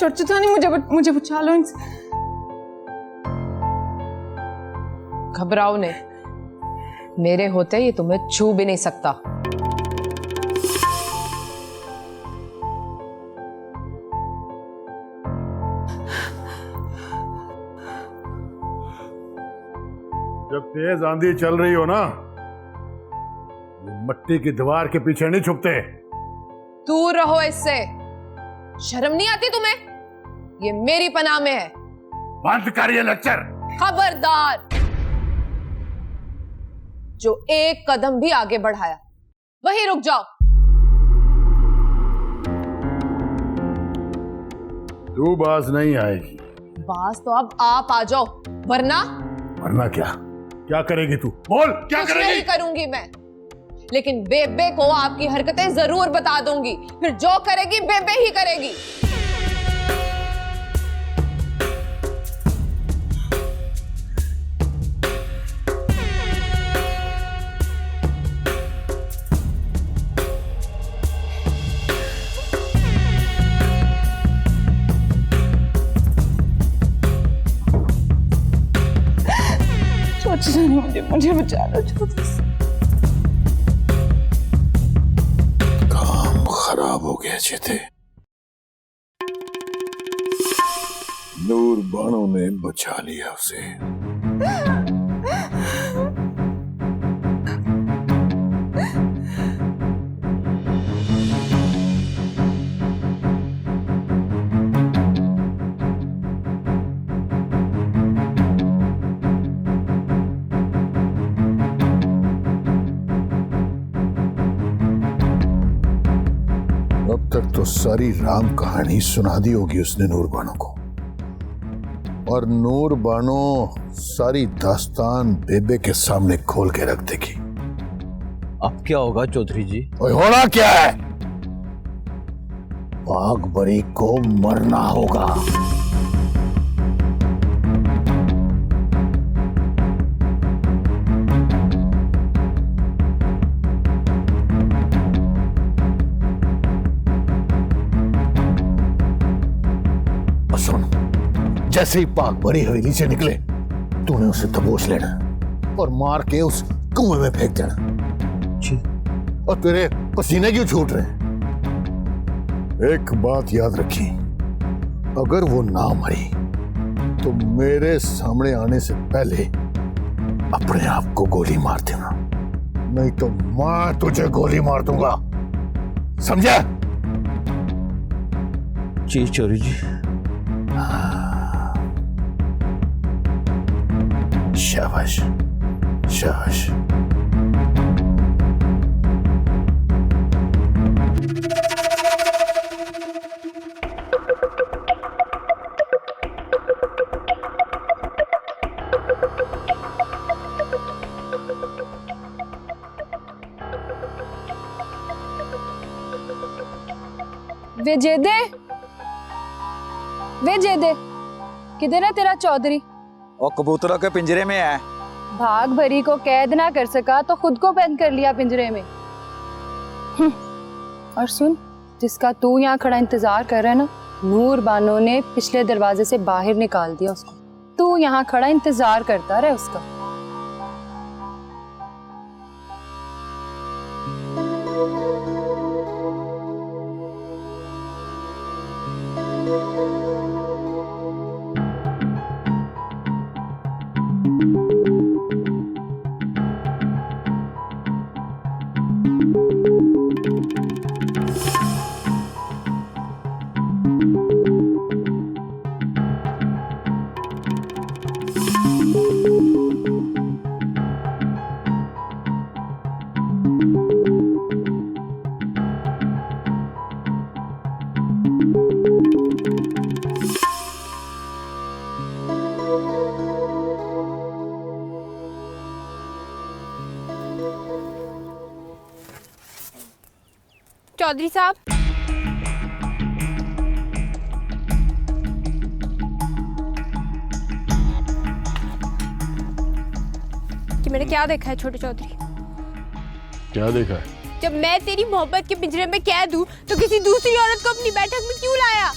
चौधरी मुझे बचा लो इनसे। घबराओ नहीं, मेरे होते ये तुम्हें छू भी नहीं सकता। जब तेज आंधी चल रही हो ना, मट्टी की दीवार के पीछे नहीं छुपते। दूर रहो इससे। शर्म नहीं आती तुम्हें? ये मेरी पनाह में है। बंद कर ये लेक्चर। खबरदार, जो एक कदम भी आगे बढ़ाया वहीं रुक जाओ। तू बाज नहीं आएगी। बाज तो अब आप आ जाओ, वरना वरना क्या करेगी तू? बोल, क्या करेगी? नहीं करूंगी मैं, लेकिन बेबे को आपकी हरकतें जरूर बता दूंगी। फिर जो करेगी बेबे ही करेगी। मुझे बचा लो चौधरी। काम खराब हो गया चेते। नूर बाणों ने बचा लिया उसे। अब तक तो सारी राम कहानी सुना दी होगी उसने नूर बानो को, और नूर बानो सारी दास्तान बेबे के सामने खोल के रख देगी। अब क्या होगा चौधरी जी? ओए होना क्या है? बाघबरी को मरना होगा। सुन, जैसे ही बाघबरी हवेली से निकले तूने उसे दबोच लेना और मार के उस कुएं में फेंक देना। जी। और तेरे पसीने क्यों छूट रहे हैं? एक बात याद रखी, अगर वो ना मरी तो मेरे सामने आने से पहले अपने आप को गोली मार देना, नहीं तो मैं तुझे गोली मार दूंगा, समझा? जी चौधरी जी। शाबाश शाबाश। वे जेदे किधर है तेरा चौधरी? और कबूतरों के पिंजरे में है। भाग भरी को कैद ना कर सका तो खुद को बंद कर लिया पिंजरे में। और सुन, जिसका तू यहाँ खड़ा इंतजार कर रहा है ना, नूर बानो ने पिछले दरवाजे से बाहर निकाल दिया उसको। तू यहाँ खड़ा इंतजार करता रहे उसका। चौधरी साहब, कि मैंने क्या देखा है छोटे चौधरी? क्या देखा है? जब मैं तेरी मोहब्बत के पिंजरे में कैद हूँ तो किसी दूसरी औरत को अपनी बैठक में क्यों लाया?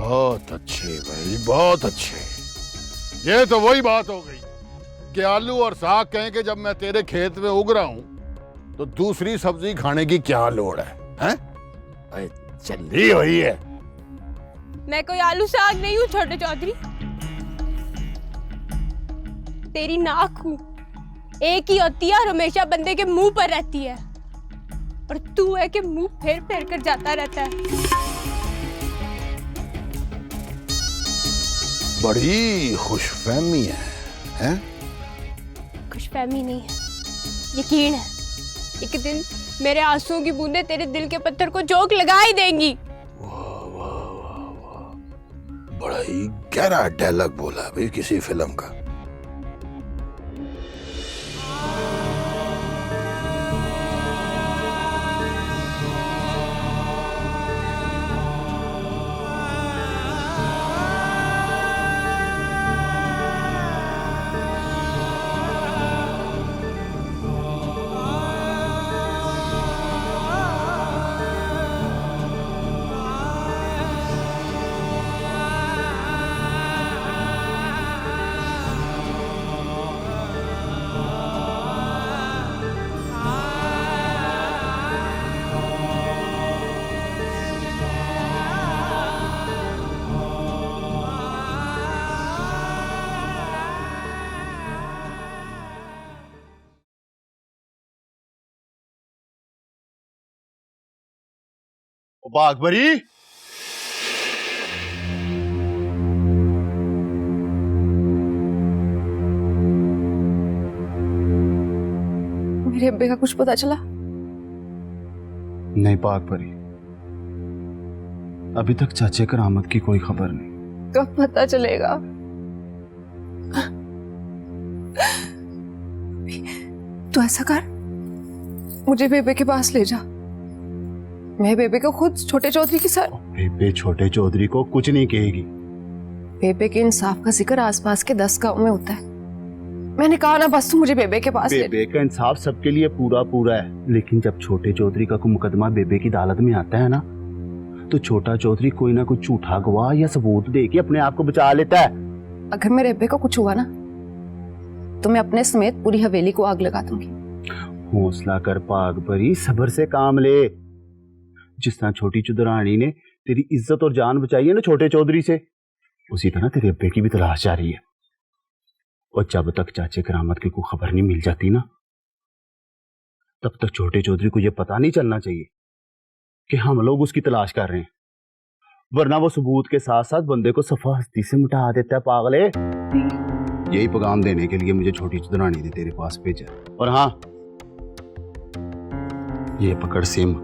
बहुत अच्छे भाई, बहुत अच्छे। ये तो वही बात हो गई कि आलू और साग कहें कि जब मैं तेरे खेत में उग रहा हूं तो दूसरी सब्जी खाने की क्या लोड़ है, हैं? अरे चली हुई है। मैं कोई आलू साग नहीं हूँ छोटे चौधरी। तेरी नाक हूँ, एक ही होती है और हमेशा बंदे के मुंह पर रहती है, और तू है कि मुंह फेर फेर कर जाता रहता है। बड़ी खुशफहमी है, हैं? खुशफहमी नहीं है, यकीन है। एक दिन मेरे आंसुओं की बूंदें तेरे दिल के पत्थर को चोट लगा ही देंगी। बड़ा ही गहरा डायलॉग बोला भाई किसी फिल्म का। बागबरी, मेरे अब्बे का कुछ पता चला? नहीं बागबरी, अभी तक चाचे करामत की कोई खबर नहीं। कब पता चलेगा? तो ऐसा कर, मुझे बेबे के पास ले जा। मैं बेबे को खुद छोटे चौधरी के साथ। बेबे छोटे चौधरी को कुछ नहीं कहेगी। बेबे के इंसाफ का जिक्र आसपास के 10 गांव में होता है। मैंने कहा ना, बस तू मुझे बेबे के पास ले। बेबे का इंसाफ सबके लिए पूरा पूरा है, लेकिन जब छोटे चौधरी का कोई मुकदमा बेबे की अदालत में आता है ना, तो छोटा चौधरी कोई ना कोई झूठा गवाह या सबूत दे के अपने आप को बचा लेता है। अगर मेरे अब्बे को कुछ हुआ ना, तो मैं अपने समेत पूरी हवेली को आग लगा दूंगी। हौसला कर बागबरी, सब्र से काम ले। जिस तरह छोटी चुदरानी ने तेरी इज्जत और जान बचाई है ना छोटे चौधरी से, उसी तरह तेरे अब्बे की भी तलाश जारी है। और जब तक चाचे करामत की कोई खबर नहीं मिल जाती ना, तब तक छोटे चौधरी को यह पता नहीं चलना चाहिए कि हम लोग उसकी तलाश कर रहे हैं, वरना वो सबूत के साथ साथ बंदे को सफा हस्ती से मिटा देता है। पागले, यही पैगाम देने के लिए मुझे छोटी चुदरानी ने तेरे पास भेजा। और हाँ, ये पकड़ सिम,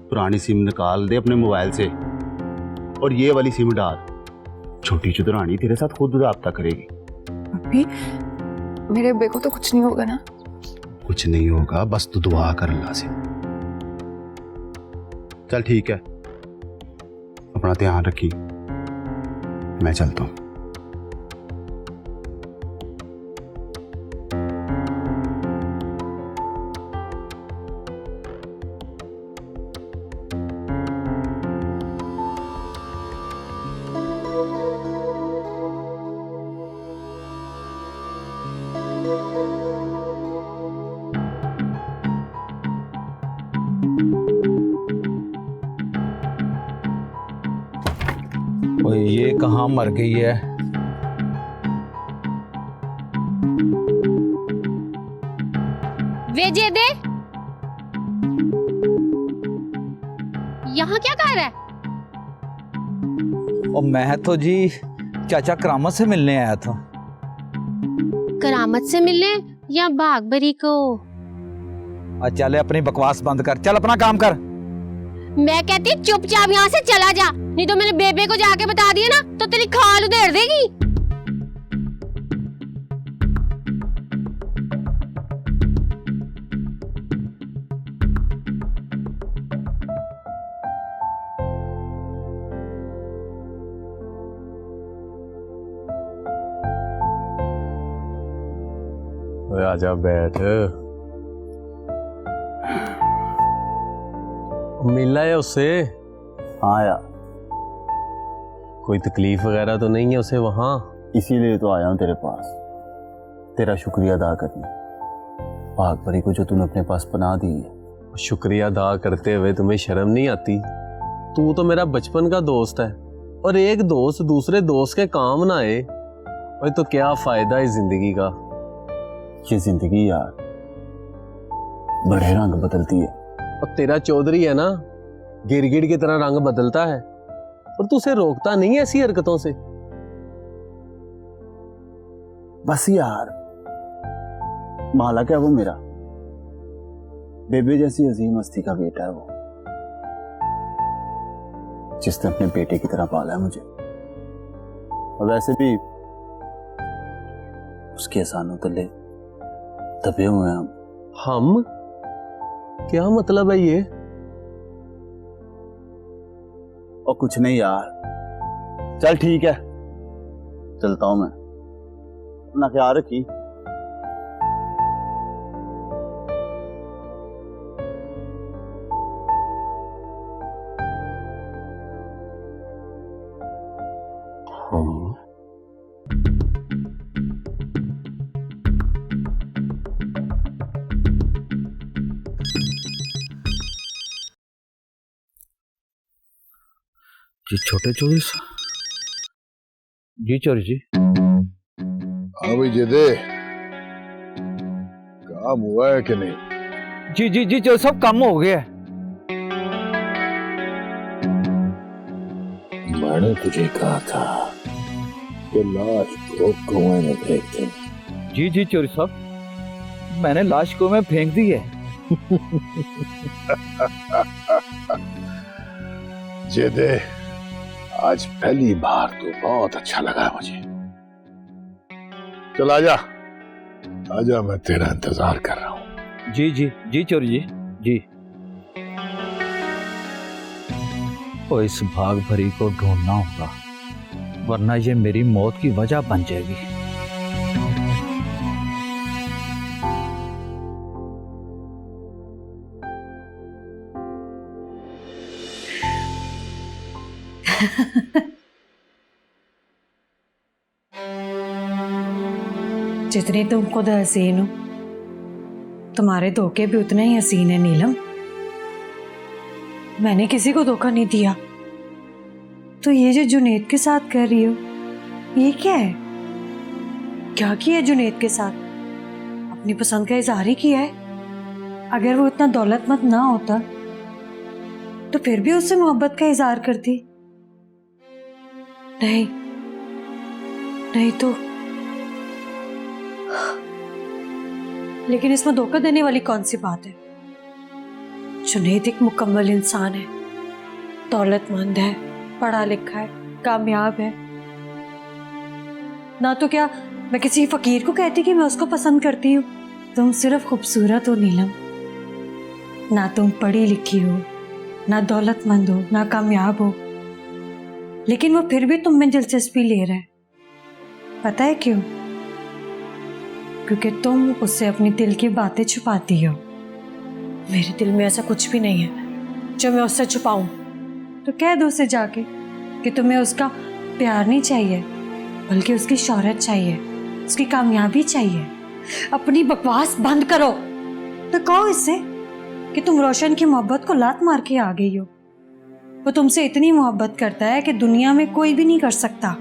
पुरानी सिम निकाल दे अपने मोबाइल से और ये वाली सिम डाल। छोटी चुदरानी तेरे साथ खुद राब्ता करेगी। अभी मेरे अब्बे को तो कुछ नहीं होगा ना? कुछ नहीं होगा, बस तू दुआ कर अल्लाह से। चल ठीक है, अपना ध्यान रखी, मैं चलता हूं। ओए ये कहाँ मर गई है? वेजे दे, यहाँ क्या कर रहा है? और मैं तो जी चाचा करामत से मिलने आया था। करामत से मिलने या बागबरी को? चले अपनी बकवास बंद कर, चल अपना काम कर। मैं कहती चुपचाप यहाँ से चला जा, नहीं तो मैंने बेबे को जाके बता दिया ना तो तेरी खाल उधेड़ देगी। आजा बैठ, मिलना है उससे। हाँ यार, कोई तकलीफ वगैरह तो नहीं है उसे वहां? इसीलिए तो आया हूँ तेरे पास, तेरा शुक्रिया अदा करने। भाग परी को जो तूने अपने पास पनाह दी है। शुक्रिया अदा करते हुए तुम्हें शर्म नहीं आती? तू तो मेरा बचपन का दोस्त है, और एक दोस्त दूसरे दोस्त के काम ना आए और तो क्या फायदा है जिंदगी का? ये जिंदगी यार बड़े रंग बदलती है। और तेरा चौधरी है ना, गिरगिट की तरह रंग बदलता है, और तू उसे रोकता नहीं ऐसी हरकतों से। बस यार, मालक है वो मेरा, बेबे जैसी अजीम हस्ती का बेटा है वो, जिसने अपने बेटे की तरह पाला है मुझे। और वैसे भी उसके एहसानों तले दबे हुए हैं हम। क्या मतलब है ये? और कुछ नहीं यार, चल ठीक है, चलता हूं मैं, अपना ख्याल रखी। हम जी छोटे चौधरी जी, चौधरी जी। हाँ भाई जेदे, काम हुआ है कि नहीं? जी जी जी चौधरी साहब, काम हो गया है। मैंने तुझे कहा था कि लाश को कुएं में फेंक दे। जी जी चौधरी साहब, मैंने लाश को मैं फेंक दी है। जेदे, आज पहली बार तो बहुत अच्छा लगा मुझे। चल आजा, आजा, मैं तेरा इंतजार कर रहा हूँ। जी जी जी चौधरी जी जी। ओ इस भाग भरी को ढूंढना होगा, वरना ये मेरी मौत की वजह बन जाएगी। जितनी तुम खुद हसीन हो, तुम्हारे धोखे भी उतने ही हसीन है नीलम। मैंने किसी को धोखा नहीं दिया। तो ये जो जुनैद के साथ कर रही हो, ये क्या है? क्या किया जुनैद के साथ? अपनी पसंद का इजहार ही किया है। अगर वो इतना दौलतमंद ना होता तो फिर भी उससे मोहब्बत का इजहार करती। नहीं नहीं तो, लेकिन इसमें धोखा देने वाली कौन सी बात है? जुनैद एक मुकम्मल इंसान है, दौलतमंद है, पढ़ा लिखा है, कामयाब है। ना तो क्या मैं किसी फकीर को कहती कि मैं उसको पसंद करती हूँ। तुम सिर्फ खूबसूरत हो नीलम, ना तुम पढ़ी लिखी हो, ना दौलतमंद हो, ना कामयाब हो, लेकिन वो फिर भी तुम में दिलचस्पी ले रहा है। पता है क्यों? क्योंकि तुम उससे अपनी दिल की बातें छुपाती हो। मेरे दिल में ऐसा कुछ भी नहीं है जो मैं उससे छुपाऊं। तो कह दो उसे जाके कि तुम्हें उसका प्यार नहीं चाहिए, बल्कि उसकी शोहरत चाहिए, उसकी कामयाबी चाहिए। अपनी बकवास बंद करो। तो कहो इससे कि तुम रोशन की मोहब्बत को लात मार के आ गई हो। वो तुमसे इतनी मोहब्बत करता है कि दुनिया में कोई भी नहीं कर सकता।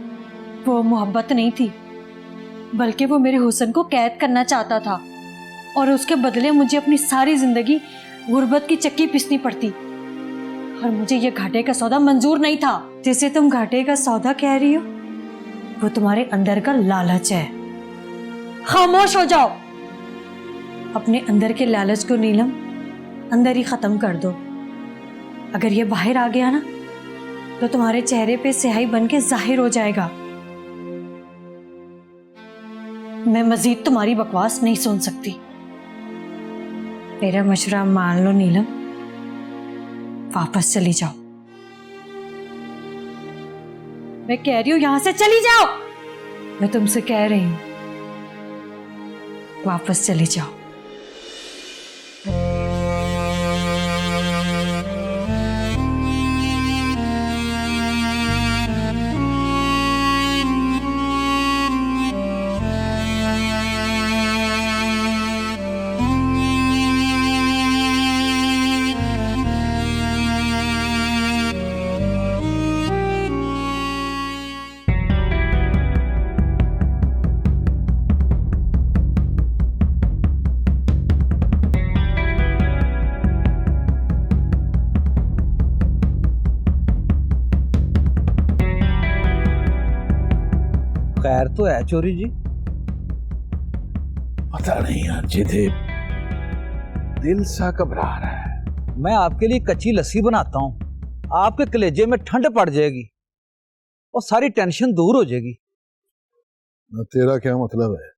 वो मोहब्बत नहीं थी, बल्कि वो मेरे हुस्न को कैद करना चाहता था, और उसके बदले मुझे अपनी सारी जिंदगी गुर्बत की चक्की पीसनी पड़ती। और मुझे ये घाटे का सौदा मंजूर नहीं था। जिसे तुम घाटे का सौदा कह रही हो, वो तुम्हारे अंदर का लालच है। खामोश हो जाओ। अपने अंदर के लालच को नीलम अंदर ही खत्म कर दो। अगर ये बाहर आ गया ना, तो तुम्हारे चेहरे पे स्याही बन के जाहिर हो जाएगा। मैं मजीद तुम्हारी बकवास नहीं सुन सकती। मेरा मशवरा मान लो नीलम, वापस चली जाओ। मैं कह रही हूं यहां से चली जाओ। मैं तुमसे कह रही हूं, वापस चली जाओ। खैर तो है चोरी जी? पता नहीं यार, जिधे दिल सा घबरा रहा है। मैं आपके लिए कच्ची लस्सी बनाता हूँ, आपके कलेजे में ठंड पड़ जाएगी और सारी टेंशन दूर हो जाएगी। तेरा क्या मतलब है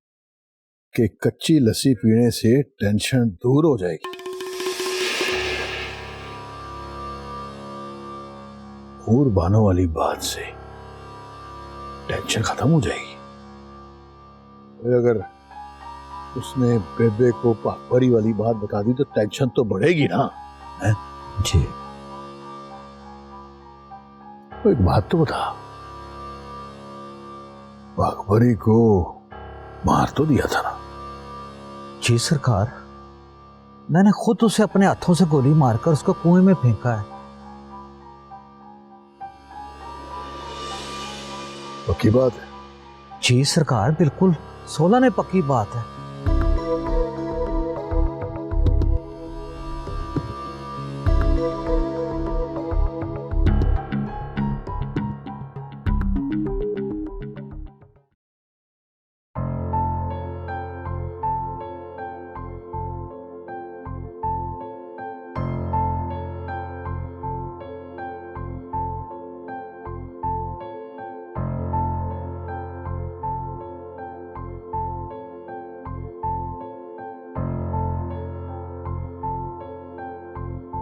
कि कच्ची लस्सी पीने से टेंशन दूर हो जाएगी? और बानो वाली बात से टेंशन खत्म हो जाएगी? अगर उसने बेबे को पापरी वाली बात बता दी तो टेंशन तो बढ़ेगी ना? है? जी। तो एक बात तो बता, पापरी को मार तो दिया था ना? जी सरकार, मैंने खुद उसे अपने हाथों से गोली मारकर उसको कुएं में फेंका है। पक्की बात है? जी सरकार, बिल्कुल 16 ने पक्की बात है।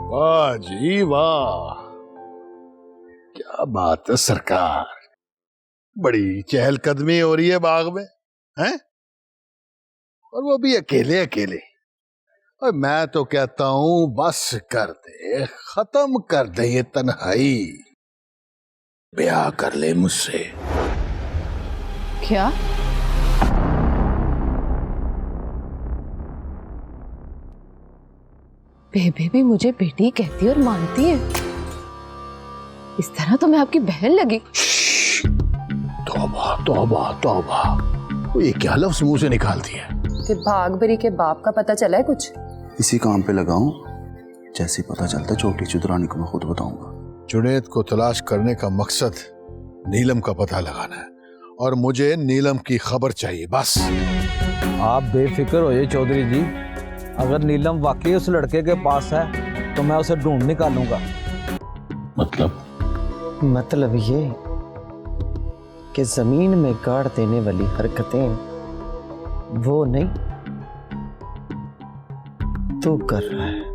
वाह जी वाह, क्या बात है सरकार, बड़ी चहलकदमी हो रही है बाग में, हैं? और वो भी अकेले अकेले। और मैं तो कहता हूं बस कर दे, खत्म कर दे ये तन्हाई, ब्याह कर ले मुझसे। क्या? बेबे भी मुझे बेटी कहती है और मानती है? इस तरह तो मैं आपकी बहन लगी। तौबा तौबा तौबा, ये क्या लफ्ज़ मुंह से निकाल दिया? कि भागभरी के बाप का पता चला है कुछ? इसी काम पे लगाऊं, जैसे पता चलता है छोटी चुदरानी को मैं खुद बताऊंगा। जुनैद को तलाश करने का मकसद नीलम का पता लगाना है और मुझे नीलम की खबर चाहिए, बस। आप बेफिक्र होइए चौधरी जी, अगर नीलम वाकई उस लड़के के पास है तो मैं उसे ढूंढ निकालूंगा। मतलब ये कि जमीन में गाड़ देने वाली हरकतें वो नहीं तू कर रहा है।